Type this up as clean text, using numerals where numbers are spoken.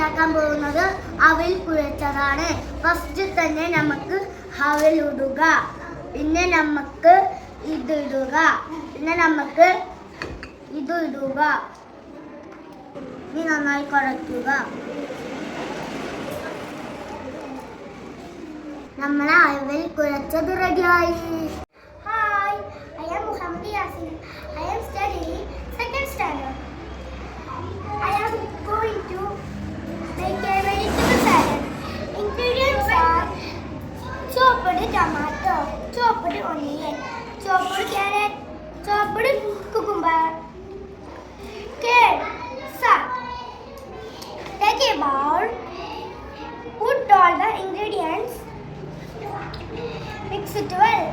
ഉണ്ടാക്കാൻ പോകുന്നത് അവൽ കുഴച്ചതാണ്. ഫസ്റ്റ് തന്നെ നമുക്ക് അവൽ ഇടുക, പിന്നെ നമുക്ക് ഇതിടുക, പിന്നെ നമുക്ക് ഇതിടുക. ഇനി നന്നായി കുഴയ്ക്കുക. നമ്മളെ അവൽ കുഴച്ചത് റെഡിയായി. Hi, I am Muhammad Yasin. I am studying second standard. I am going to make a vegetable salad. Ingredients are chopped tomato, chopped onion, chopped carrot, chopped cucumber, carrot, salt. Take a bowl, put all the ingredients, mix it well.